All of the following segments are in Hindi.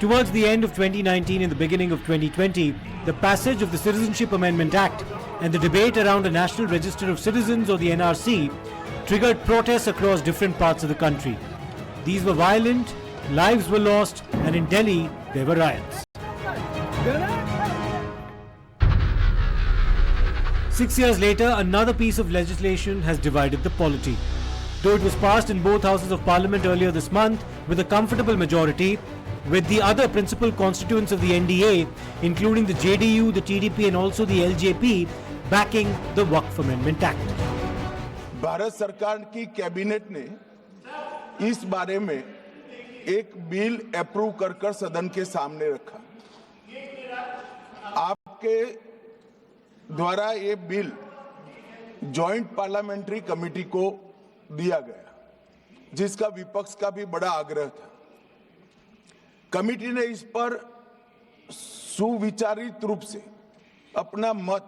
Towards the end of 2019 and the beginning of 2020, the passage of the Citizenship Amendment Act and the debate around a National Register of Citizens or the NRC triggered protests across different parts of the country. These were violent, lives were lost, and in Delhi there were riots. 6 years later, another piece of legislation has divided the polity. Though it was passed in both houses of parliament earlier this month with a comfortable majority, with the other principal constituents of the NDA, including the JDU, the TDP and also the LJP, backing the Waqf Amendment Act. Bharat सरकार की कैबिनेट ने इस बारे में एक बिल अप्रूव कर सदन के सामने रखा। आपके द्वारा ये बिल जॉइंट पार्लियामेंट्री कमेटी को दिया गया, जिसका विपक्ष का भी बड़ा आग्रह था। कमेटी ने इस पर सुविचारित रूप से अपना मत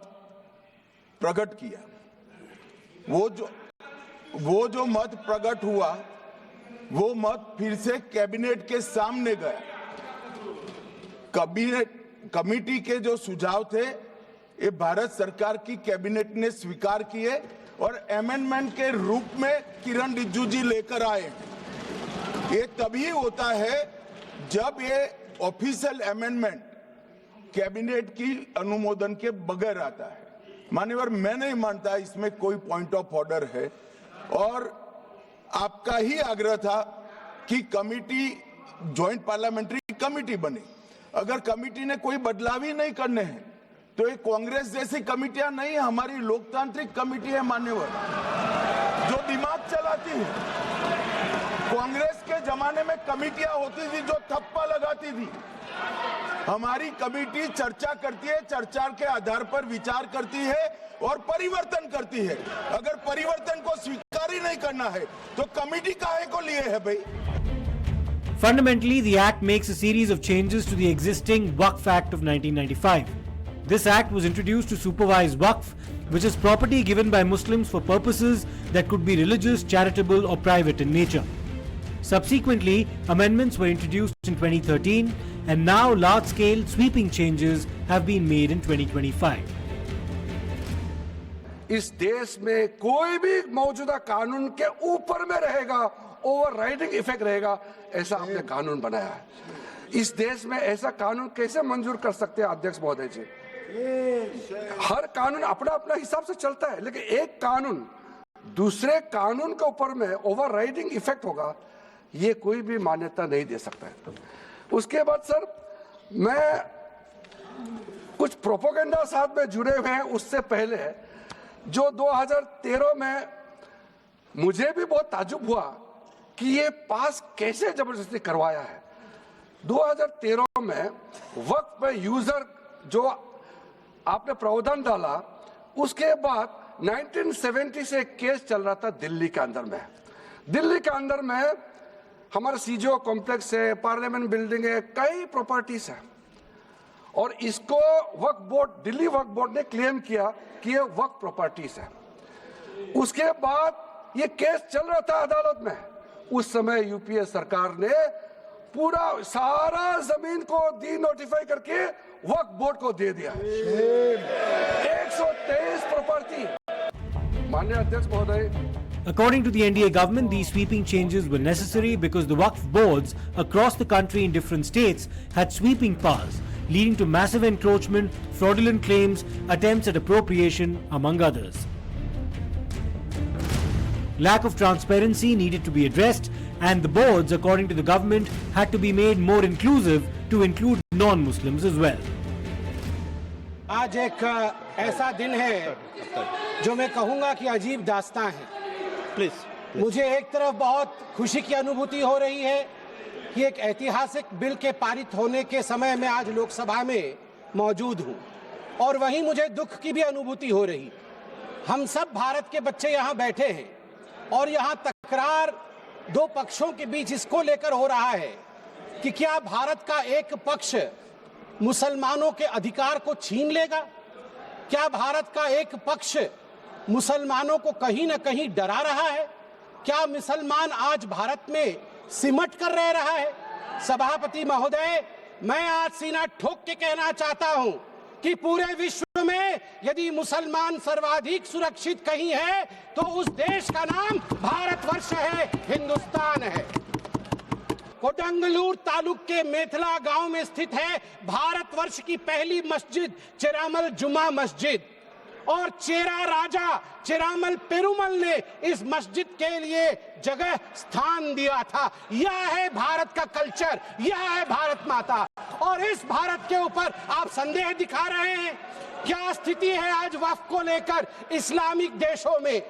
प्रकट किया। वो जो मत प्रकट हुआ, वो मत फिर से कैबिनेट के सामने गया। कमेटी के जो सुझाव थे, ये भारत सरकार की कैबिनेट ने स्वीकार किए और अमेंडमेंट के रूप में किरण रिजिजू जी लेकर आए। ये तभी होता है जब ये ऑफिशियल अमेंडमेंट कैबिनेट की अनुमोदन के बगैर आता है। मान्यवर, मैं नहीं मानता इसमें कोई पॉइंट ऑफ ऑर्डर है और आपका ही आग्रह था कि कमेटी जॉइंट पार्लियामेंट्री कमेटी बने। अगर कमेटी ने कोई बदलाव ही नहीं करने हैं तो ये कांग्रेस जैसी कमेटियां नहीं, हमारी लोकतांत्रिक कमेटी है मान्यवर, जो दिमाग चलाती है। कांग्रेस के जमाने में कमेटियां होती थी जो थप्पा लगाती थी। हमारी कमेटी चर्चा करती है, चर्चा के आधार पर विचार करती है और परिवर्तन करती है। अगर परिवर्तन को स्वीकार ही नहीं करना है तो कमेटी काहे को लिए है भाई? Fundamentally, the Act makes a series of changes to the existing Waqf Act of 1995. This Act was introduced to supervise Waqf, which is property given by Muslims for purposes that could be religious, charitable or private in nature. Subsequently, amendments were introduced in 2013 and now large-scale sweeping changes have been made in 2025. इस देश में कोई भी मौजूदा कानून के ऊपर में रहेगा, ओवरराइडिंग इफेक्ट रहेगा, ऐसा आपने कानून बनाया है। इस देश में ऐसा कानून कैसे मंजूर कर सकते हैं अध्यक्ष महोदय जी? हर कानून अपना अपना हिसाब से चलता है, लेकिन एक कानून दूसरे कानून के ऊपर में ओवरराइडिंग इफेक्ट होगा, ये कोई भी मान्यता नहीं दे सकता है। उसके बाद सर, मैं कुछ प्रोपेगेंडा साथ में जुड़े हुए हैं उससे पहले, जो 2013 में मुझे भी बहुत ताज्जुब हुआ कि ये पास कैसे जबरदस्ती करवाया है। 2013 में वक्त पे यूजर जो आपने प्रावधान डाला, उसके बाद 1970 से केस चल रहा था दिल्ली के अंदर में। दिल्ली के अंदर में हमारा सीजीओ कॉम्प्लेक्स है, पार्लियामेंट बिल्डिंग है, कई प्रॉपर्टीज है और इसको वक्फ बोर्ड, दिल्ली वक्फ बोर्ड ने क्लेम किया कि ये वक्फ प्रॉपर्टीज है। उसके बाद ये केस चल रहा था अदालत में। उस समय यूपीए सरकार ने पूरा सारा जमीन को डी नोटिफाई करके वक्फ बोर्ड को दे दिया। 123 प्रॉपर्टी। माननीय अध्यक्ष महोदय, According to the NDA government, these sweeping changes were necessary because the Waqf boards across the country in different states had sweeping powers, leading to massive encroachment, fraudulent claims, attempts at appropriation, among others. Lack of transparency needed to be addressed, and the boards, according to the government, had to be made more inclusive to include non-Muslims as well. आज एक ऐसा दिन है जो मैं कहूंगा कि अजीब दास्तां है। मुझे एक तरफ बहुत खुशी की अनुभूति हो रही है कि एक ऐतिहासिक बिल के पारित होने के समय में आज लोकसभा में मौजूद हूं, और वहीं मुझे दुख की भी अनुभूति हो रही। हम सब भारत के बच्चे यहाँ बैठे हैं और यहाँ तकरार दो पक्षों के बीच इसको लेकर हो रहा है कि क्या भारत का एक पक्ष मुसलमानों के अधिकार को छीन लेगा? क्या भारत का एक पक्ष मुसलमानों को कहीं ना कहीं डरा रहा है? क्या मुसलमान आज भारत में सिमट कर रह रहा है? सभापति महोदय, मैं आज सीना ठोक के कहना चाहता हूं कि पूरे विश्व में यदि मुसलमान सर्वाधिक सुरक्षित कहीं है तो उस देश का नाम भारतवर्ष है, हिंदुस्तान है। कोडंगलूर तालुक के मेथला गांव में स्थित है भारतवर्ष की पहली मस्जिद चेरामल जुमा मस्जिद, और चेरा राजा चेरामल पेरुमल ने इस मस्जिद के लिए जगह स्थान दिया था। यह है भारत का कल्चर, यह है भारत माता। और इस भारत के ऊपर आप संदेह दिखा रहे हैं। क्या स्थिति है आज वक्फ को लेकर इस्लामिक देशों में?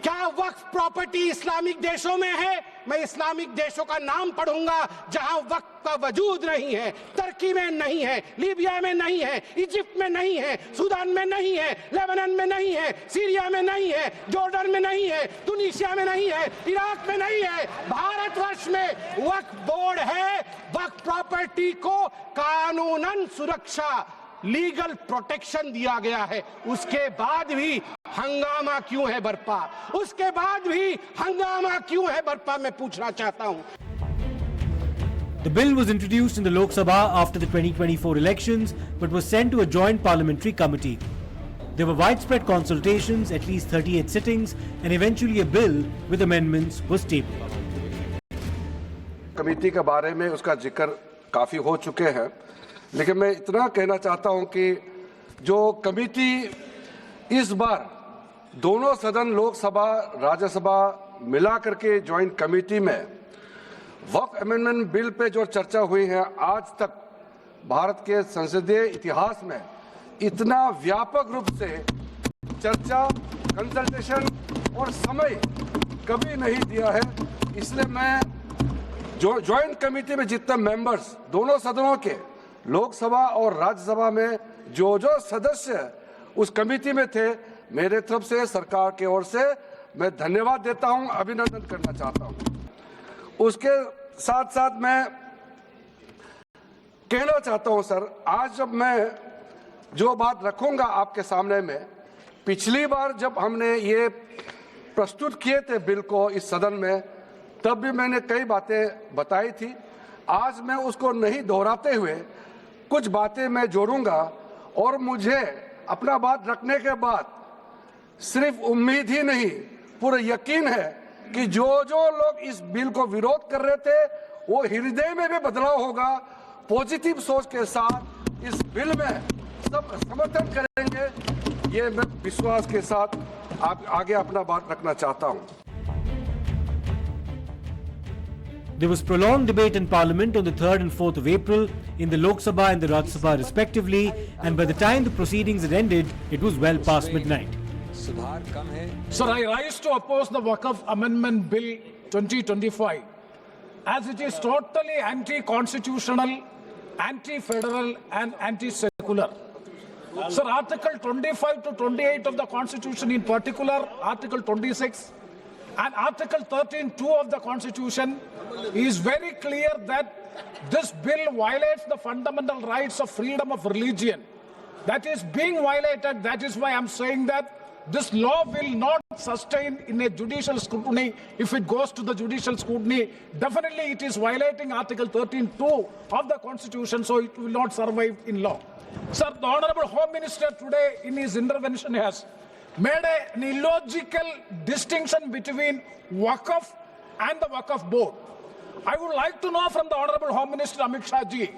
क्या वक्फ प्रॉपर्टी इस्लामिक देशों में है? मैं इस्लामिक देशों का नाम पढ़ूंगा जहां वक्फ का वजूद नहीं है। तुर्की में नहीं है, लीबिया में नहीं है, इजिप्ट में नहीं है, सूडान में नहीं है, लेबनान में नहीं है, सीरिया में नहीं है, जॉर्डन में नहीं है, तुनीसिया में नहीं है, इराक में नहीं है। भारतवर्ष में वक्फ बोर्ड है। वक्फ प्रॉपर्टी को कानूनन सुरक्षा, लीगल प्रोटेक्शन दिया गया है। उसके बाद भी हंगामा क्यों है बरपा? उसके बाद भी हंगामा क्यों है बरपा? मैं पूछना चाहता हूं। The bill was introduced in the Lok Sabha after the 2024 elections but was sent to a joint parliamentary committee. There were widespread consultations, at least 38 sittings, and eventually a bill with amendments was tabled. Committee के बारे में उसका जिक्र काफ़ी हो चुके हैं, लेकिन मैं इतना कहना चाहता हूं कि जो कमेटी इस बार दोनों सदन लोकसभा राज्यसभा मिला करके ज्वाइंट कमेटी में वक्फ अमेंडमेंट बिल पे जो चर्चा हुई है, आज तक भारत के संसदीय इतिहास में इतना व्यापक रूप से चर्चा, कंसल्टेशन और समय कभी नहीं दिया है। इसलिए मैं जो ज्वाइंट कमेटी में जितने मेंबर्स दोनों सदनों के लोकसभा और राज्यसभा में जो सदस्य उस कमेटी में थे, मेरे तरफ से सरकार की ओर से मैं धन्यवाद देता हूं, अभिनंदन करना चाहता हूं। उसके साथ साथ मैं कहना चाहता हूं सर, आज जब मैं जो बात रखूंगा आपके सामने में, पिछली बार जब हमने ये प्रस्तुत किए थे बिल को इस सदन में, तब भी मैंने कई बातें बताई थी। आज मैं उसको नहीं दोहराते हुए कुछ बातें मैं जोड़ूंगा, और मुझे अपना बात रखने के बाद सिर्फ उम्मीद ही नहीं, पूरा यकीन है कि जो लोग इस बिल को विरोध कर रहे थे वो हृदय में भी बदलाव होगा। पॉजिटिव सोच के साथ इस बिल में सब समर्थन करेंगे, ये मैं विश्वास के साथ आगे अपना बात रखना चाहता हूं। There was prolonged debate in Parliament on the 3rd and 4th of April in the Lok Sabha and the Rajya Sabha respectively, and by the time the proceedings had ended, it was well past midnight. Sir, I rise to oppose the Waqf Amendment Bill 2025 as it is totally anti-constitutional, anti-federal and anti-secular. Sir, Article 25 to 28 of the Constitution, in particular Article 26 and Article 13(2) of the Constitution is very clear that this bill violates the fundamental rights of freedom of religion. That is being violated. That is why I'm saying that this law will not sustain in a judicial scrutiny. If it goes to the judicial scrutiny, definitely it is violating Article 13(2) of the Constitution, so it will not survive in law. Sir, the Honorable Home Minister today in his intervention has made an illogical distinction between Waqf and the Waqf Board. I would like to know from the Honorable Home Minister Amit Shah ji,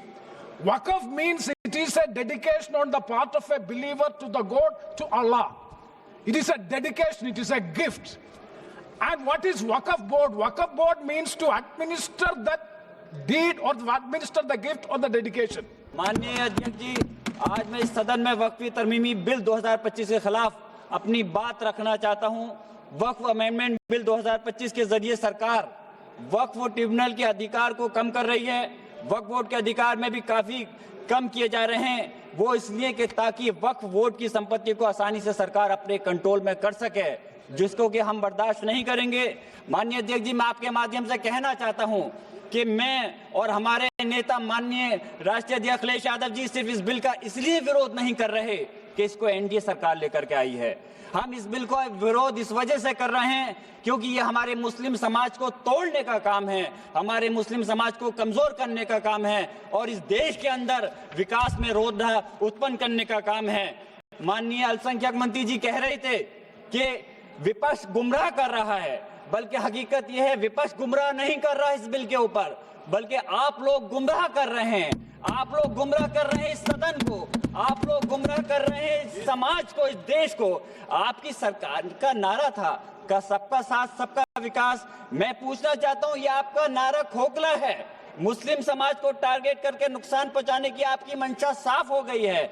Waqf means it is a dedication on the part of a believer to the God, to Allah. It is a dedication, it is a gift. And what is Waqf Board? Waqf Board means to administer that deed or to administer the gift or the dedication. माननीय अध्यक्ष जी, आज मैं इस सदन में वक्फी तरमीमी बिल 2025 के खिलाफ अपनी बात रखना चाहता हूं। वक्फ अमेंडमेंट बिल 2025 के जरिए सरकार वक्फ ट्रिब्यूनल के अधिकार को कम कर रही है। वक्फ बोर्ड के अधिकार में भी काफी कम किए जा रहे हैं। वो इसलिए कि ताकि वक्फ बोर्ड की संपत्ति को आसानी से सरकार अपने कंट्रोल में कर सके, जिसको कि हम बर्दाश्त नहीं करेंगे। माननीय अध्यक्ष जी, मैं आपके माध्यम से कहना चाहता हूं कि मैं और हमारे नेता माननीय राष्ट्रीय अध्यक्ष अखिलेश यादव जी सिर्फ इस बिल का इसलिए विरोध नहीं कर रहे कि इसको एनडीए सरकार लेकर के आई है। हम इस बिल का विरोध इस वजह से कर रहे हैं क्योंकि ये हमारे मुस्लिम समाज को तोड़ने का काम है, हमारे मुस्लिम समाज को कमजोर करने का काम है और इस देश के अंदर विकास में रोधा उत्पन्न करने का काम है। माननीय अल्पसंख्यक मंत्री जी कह रहे थे कि विपक्ष गुमराह कर रहा है, बल्कि हकीकत यह है विपक्ष गुमराह नहीं कर रहा है इस बिल के ऊपर, बल्कि आप लोग गुमराह कर रहे हैं। आप लोग गुमराह कर रहे हैं इस सदन को, आप लोग गुमराह कर रहे हैं इस समाज को, इस देश को। आपकी सरकार का नारा था का सबका साथ सबका विकास। मैं पूछना चाहता हूं, ये आपका नारा खोखला है। मुस्लिम समाज को टारगेट करके नुकसान पहुंचाने की आपकी मंशा साफ हो गई है।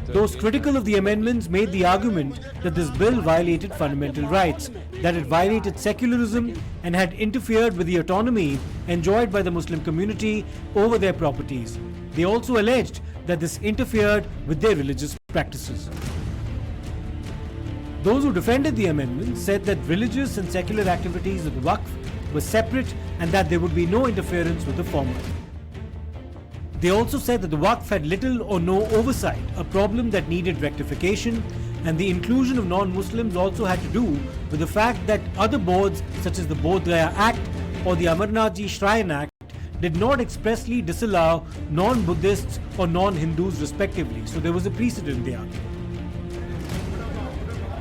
Those critical of the amendments made the argument that this bill violated fundamental rights, that it violated secularism and had interfered with the autonomy enjoyed by the Muslim community over their properties. They also alleged that this interfered with their religious practices. Those who defended the amendment said that religious and secular activities of the Waqf were separate and that there would be no interference with the former. They also said that the Waqf had little or no oversight, a problem that needed rectification, and the inclusion of non-Muslims also had to do with the fact that other boards such as the Bodh Gaya Act or the Amarnath Ji Shrine Act did not expressly disallow non-Buddhists or non-Hindus respectively, so there was a precedent there.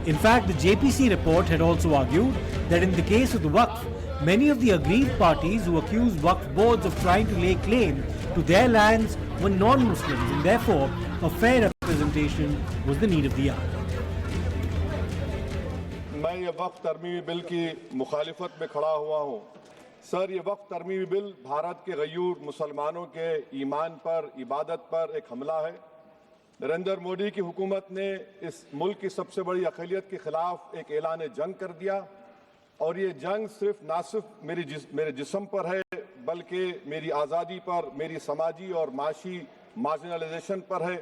In fact, the JPC report had also argued that in the case of the Waqf, many of the aggrieved parties who accused Waqf boards of trying to lay claim to their lands were non-Muslims and therefore a fair representation was the need of the hour. मैं ये वक्फ तरमीमी बिल की मुखालिफत में खड़ा हुआ हूँ। सर, ये वक्फ तरमीमी बिल भारत के गयूर मुसलमानों के ईमान पर, इबादत पर एक हमला है। नरेंद्र मोदी की हुकूमत ने इस मुल्क की सबसे बड़ी अक़लियत के खिलाफ एक ऐलान जंग कर दिया और ये जंग ना सिर्फ मेरे जिस्म पर है बल्कि मेरी आज़ादी पर, मेरी समाजी और माशी मार्जिनलाइजेशन पर है,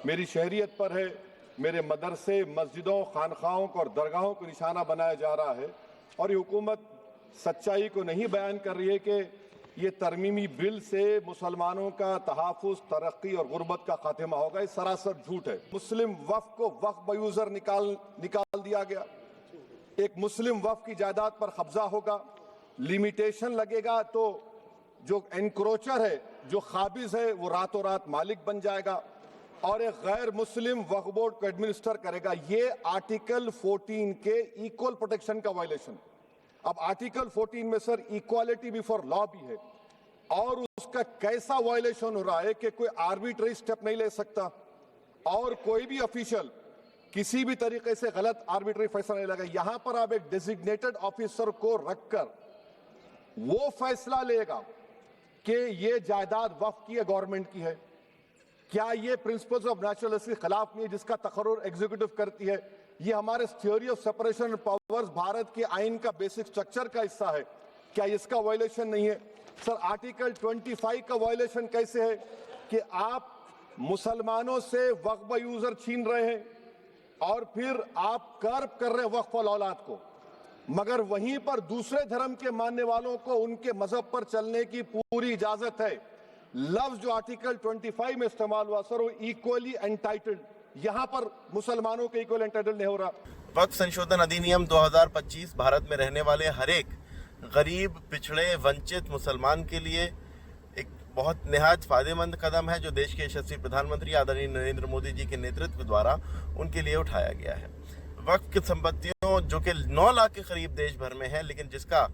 मेरी शहरियत पर है, मेरे मदरसे, मस्जिदों, खानखाहों और दरगाहों को निशाना बनाया जा रहा है। और ये हुकूमत सच्चाई को नहीं बयान कर रही है कि ये तरमीमी बिल से मुसलमानों का तहफ़्फ़ुज़, तरक्की और गुर्बत का खात्मा होगा। ये सरासर झूठ है। मुस्लिम वक्फ को वक्फ बयूज़र निकाल दिया गया। एक मुस्लिम वक्फ की जायदाद पर कब्जा होगा, लिमिटेशन लगेगा तो जो एनक्रोचर है, जो खाबिज है, वो रातों रात मालिक बन जाएगा और एक गैर मुस्लिम वक्फ बोर्ड को एडमिनिस्टर करेगा। ये आर्टिकल 14 के इक्वल प्रोटेक्शन का वायलेशन। अब आर्टिकल 14 में सर इक्वालिटी बिफोर लॉ भी है और उसका कैसा वायलेशन हो रहा है कि कोई आर्बिट्रेरी स्टेप नहीं ले सकता और कोई भी ऑफिशियल किसी भी तरीके से गलत आर्बिट्रेरी फैसला नहीं लगा। यहां पर आप एक डेजिग्नेटेड ऑफिसर को रखकर वो फैसला लेगा कि ये जायदाद वक्फ की है, गवर्नमेंट की है। क्या ये प्रिंसिपल्स ऑफ नेचुरलिज्म के खिलाफ नहीं है जिसका तकर्रुर एग्जीक्यूटिव करती है? ये हमारे theory of separation of powers, Bharat के आइन का बेसिक स्ट्रक्चर का हिस्सा है। क्या इसका वायलेशन नहीं है? सर, आर्टिकल 25 का वायलेशन कैसे है कि आप मुसलमानों से वक्फ यूजर छीन रहे हैं और फिर आप कर्ब कर रहे हैं वक्फ औलाद को, मगर वहीं पर दूसरे धर्म के मानने वालों को उनके मजहब पर चलने की पूरी इजाजत है। लफ्ज जो आर्टिकल 25 में इस्तेमाल हुआ सर, वो इक्वली एंटाइटल्ड, यहां पर मुसलमानों के इक्वल एंटाइटल्ड नहीं हो रहा। वक्फ संशोधन अधिनियम 2025 भारत में रहने वाले हर एक गरीब, पिछड़े, वंचित मुसलमान के लिए एक बहुत निहायत फायदेमंद कदम है जो देश के यशस्वी प्रधानमंत्री आदरणीय नरेंद्र मोदी जी के नेतृत्व द्वारा उनके लिए उठाया गया है। वक्फ की संपत्तियों जो कि 9 लाख के करीब देश भर में है, लेकिन जिसका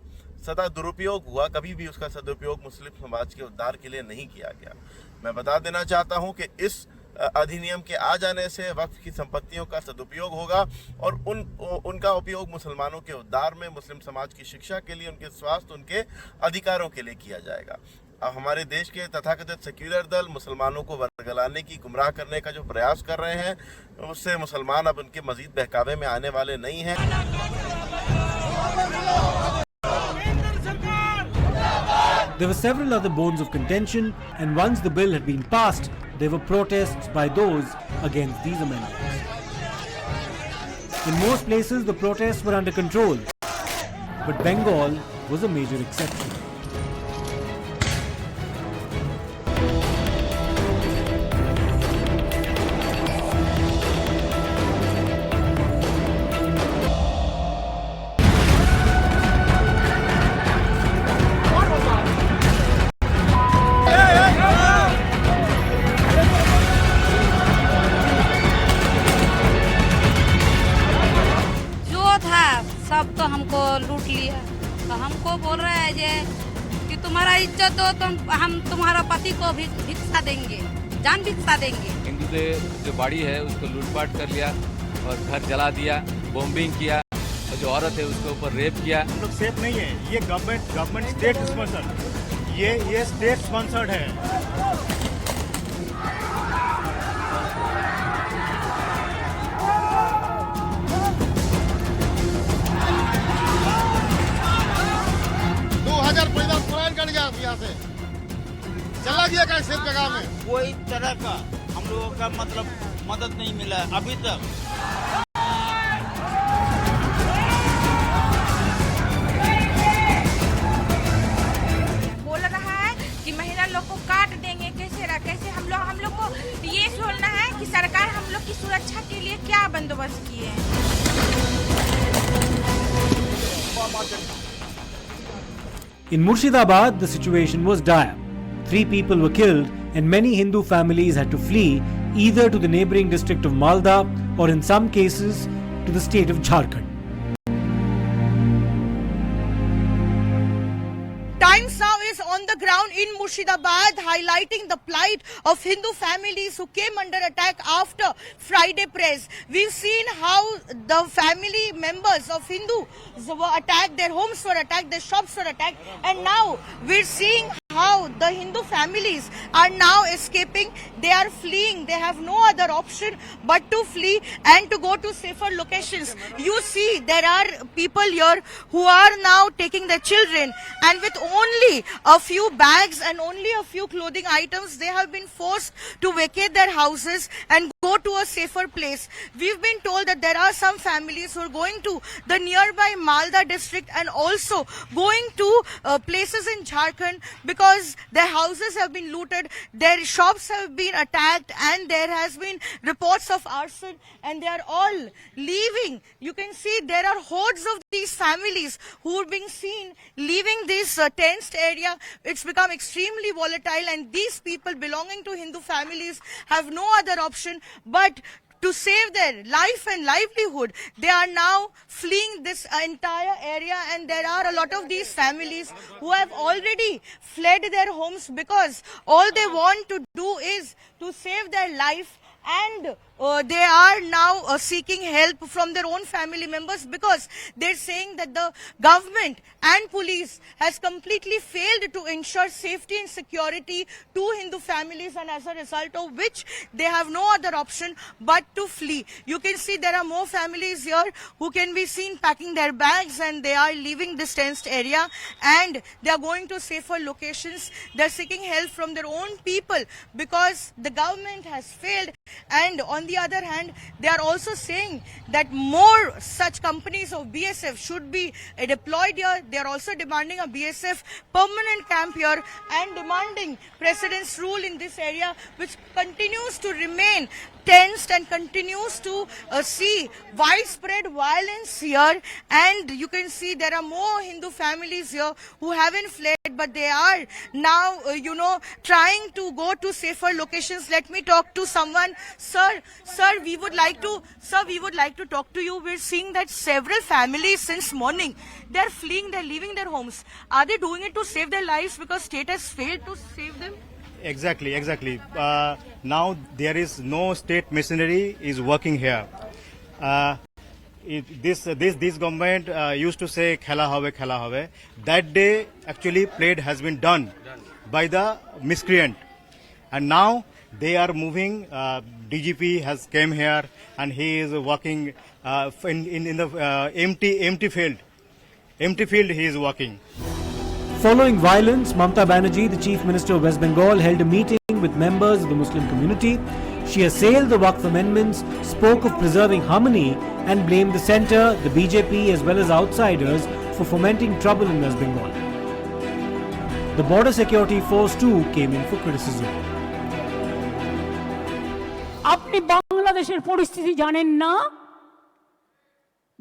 सदा दुरुपयोग हुआ, कभी भी उसका सदुपयोग मुस्लिम समाज के उद्धार के लिए नहीं किया गया। मैं बता देना चाहता हूं कि इस अधिनियम के आ जाने से वक्फ की संपत्तियों का सदुपयोग होगा और उनका उपयोग मुसलमानों के उद्धार में, मुस्लिम समाज की शिक्षा के लिए, उनके स्वास्थ्य, उनके अधिकारों के लिए किया जाएगा। अब हमारे देश के तथाकथित सेक्युलर दल मुसलमानों को वर्गलाने की, गुमराह करने का जो प्रयास कर रहे हैं, उससे मुसलमान अब उनके मजीद बहकावे में आने वाले नहीं हैं। There were several other bones of contention, and once the bill had been passed, there were protests by those against these amendments. In most places, the protests were under control, but Bengal was a major exception. तो हमको लूट लिया। तो हमको बोल रहे हैं जे कि तुम्हारा इज्जत दो तो हम तुम्हारा पति को भी भिक्षा देंगे, जान भिक्षा देंगे। हिंदू ने जो बाड़ी है उसको लूटपाट कर लिया और घर जला दिया, बॉम्बिंग किया, और जो औरत है उसके ऊपर रेप किया। हम लोग सेफ नहीं है, ये गवर्नमेंट स्टेट स्पॉन्सर्ड, ये स्टेट स्पॉन्सर्ड है। यहाँ से चला गया कैसे जगह में, कोई तरह का हम लोगों का मतलब मदद नहीं मिला है अभी तक। बोल रहा है कि महिला लोग को काट देंगे, कैसे हम लोग को ये सोचना है कि सरकार हम लोग की सुरक्षा के लिए क्या बंदोबस्त किए हैं। In Murshidabad, the situation was dire. 3 people were killed and many Hindu families had to flee either to the neighboring district of Malda or in some cases to the state of Jharkhand. Times Now is on the ground in Murshidabad highlighting the plight of Hindu families who came under attack after Friday prayers. We've seen how the family members of Hindus were attacked, their homes were attacked, their shops were attacked, and now we're seeing how the Hindu families are now escaping. They are fleeing. They have no other option but to flee and to go to safer locations. You see, there are people here who are now taking their children, and with only a few bags and only a few clothing items, they have been forced to vacate their houses and go to a safer place. We've been told that there are some families who are going to the nearby Malda district and also going to places in Jharkhand because their houses have been looted, their shops have been attacked, and there has been reports of arson, and they are all leaving. You can see there are hordes of these families who are being seen leaving this tensed area. It's become extremely volatile, and these people belonging to Hindu families have no other option but to save their life and livelihood. They are now fleeing this entire area, and there are a lot of these families who have already fled their homes because all they want to do is to save their life, and they are now seeking help from their own family members because they're saying that the government and police has completely failed to ensure safety and security to Hindu families, and as a result of which they have no other option but to flee. You can see there are more families here who can be seen packing their bags, and they are leaving this tensed area and they are going to safer locations. They're seeking help from their own people because the government has failed, and on the other hand, they are also saying that more such companies of BSF should be deployed here. They are also demanding a BSF permanent camp here and demanding President's rule in this area, which continues to remain tensed and continues to see widespread violence here. And you can see there are more Hindu families here who haven't fled, but they are now, trying to go to safer locations. Let me talk to someone. Sir, we would like to talk to you. We're seeing that several families since morning, they're fleeing, they're leaving their homes. Are they doing it to save their lives because state has failed to save them? Exactly. Now there is no state machinery is working here. This government used to say khela have. That day actually played has been done by the miscreant, and now they are moving. DGP has came here and he is working in the empty field. He is working. Following violence, Mamata Banerjee, the Chief Minister of West Bengal, held a meeting with members of the Muslim community. She assailed the Waqf amendments, spoke of preserving harmony, and blamed the centre, the BJP, as well as outsiders for fomenting trouble in West Bengal. The border security force too came in for criticism. আপনি বাংলাদেশের পরিস্থিতি জানেন না?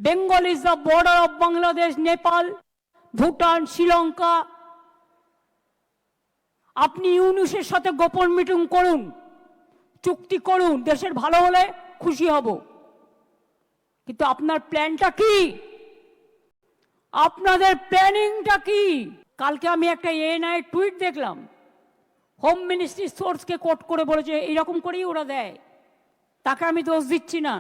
Bengal is the border of Bangladesh, Nepal, Bhutan, Sri Lanka. আপনি ইউনুসের সাথে গোপন মিটিং করুন, চুক্তি করুন, দেশের ভালো হলে খুশি হব, কিন্তু আপনার প্ল্যানটা কি? আপনাদের প্ল্যানিংটা কি? কালকে আমি একটা এএনআই টুইট দেখলাম, হোম মিনিস্ট্রি সোর্সকে কোট করে বলেছে এইরকম করেই ওরা দেয়। তাকে আমি দোষ দিচ্ছি না,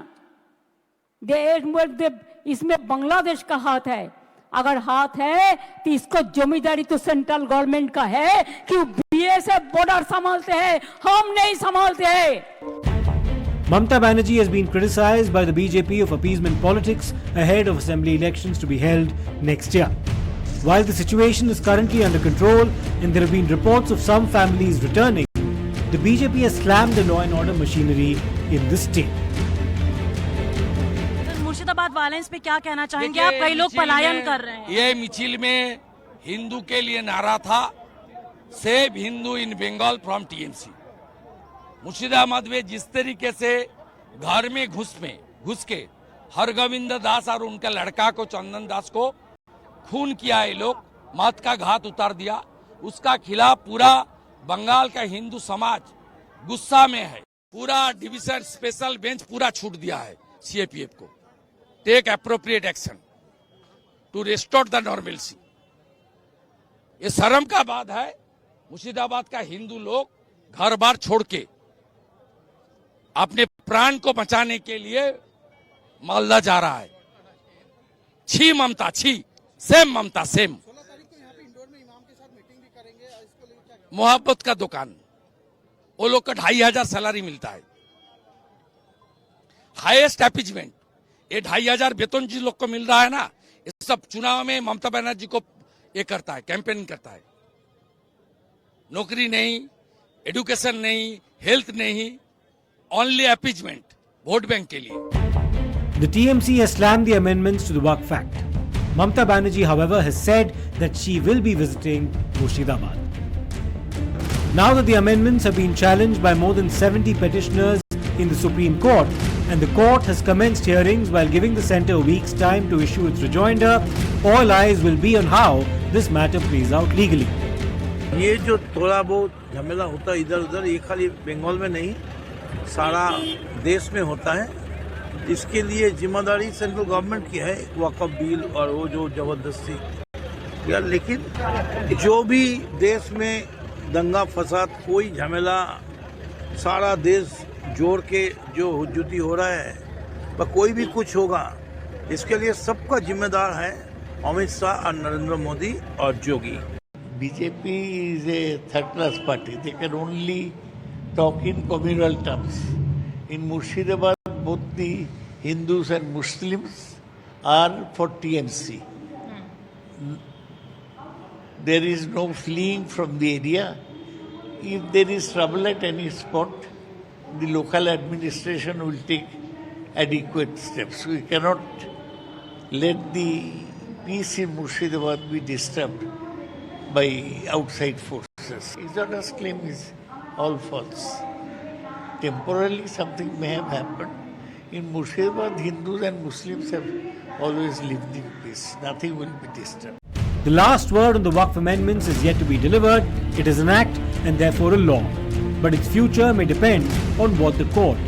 इसमें बांग्लादेश का हाथ है। अगर हाथ है तो इसको जमींदारी तो सेंट्रल गवर्नमेंट का है कि बीएसएफ बॉर्डर संभालते हैं, हम नहीं संभालते हैं। Mamata Banerjee has been criticized by the BJP of appeasement politics ahead of assembly elections to be held next year. While the situation is currently under control and there have been reports of some families returning, the BJP has slammed the law and order machinery in the state. Murshidabad violence पे क्या कहना चाहेंगे आप? कई लोग पलायन कर रहे हैं। ये मिचिल में हिंदू के लिए नारा था, save Hindu in Bengal from TMC. Murshidabad में जिस तरीके से घर में घुस के हरगोविंद दास और उनका लड़का को चंदन दास को खून किया, ये लोग मत का घात उतार दिया, उसका खिलाफ पूरा बंगाल का हिंदू समाज गुस्सा में है। पूरा डिवीजन स्पेशल बेंच पूरा छूट दिया है सीएपीएफ को, take appropriate action to restore the normalcy. ये शर्म का बात है, मुर्शिदाबाद का हिंदू लोग घर बार छोड़ के अपने प्राण को बचाने के लिए मालदा जा रहा है। छी ममता, छी, सेम ममता, सेम। मोहब्बत का दुकान, वो लोग का 2500 सैलरी मिलता है, हाईएस्ट अपीजमेंट। ये 2500 वेतन जिस लोग को मिल रहा है ना, ये सब चुनाव में ममता बनर्जी को ये करता है, कैंपेन करता है। नौकरी नहीं, एजुकेशन नहीं, हेल्थ नहीं, ओनली अपीजमेंट वोट बैंक के लिए। The TMC has slammed the amendments to the Waqf Act. Mamata Banerjee, however, has said that she will be visiting Murshidabad. Now that the amendments have been challenged by more than 70 petitioners in the Supreme Court, and the court has commenced hearings while giving the centre a week's time to issue its rejoinder, all eyes will be on how this matter plays out legally. ये जो थोड़ा बहुत झमेला होता है इधर उधर, ये खाली बंगाल में नहीं, सारा देश में होता है। इसके लिए जिम्मेदारी सेंट्रल गवर्नमेंट की है, वक़्फ़ बिल और वो जो जबरदस्ती यार। लेकिन जो भी देश में दंगा फसाद, कोई झमेला, सारा देश जोड़ के जो हुज्जती हो रहा है, वह कोई भी कुछ होगा, इसके लिए सबका जिम्मेदार है अमित शाह और नरेंद्र मोदी और जोगी। BJP is a third-class party. They can only talk in communal terms. In Murshidabad, both the Hindus and Muslims are for TMC. There is no fleeing from the area. If there is trouble at any spot, the local administration will take adequate steps. We cannot let the peace in Murshidabad be disturbed by outside forces. Isoda's claim is all false. Temporarily something may have happened. In Murshidabad, Hindus and Muslims have always lived in peace. Nothing will be disturbed. The last word on the Waqf amendments is yet to be delivered. It is an act and therefore a law. But its future may depend on what the court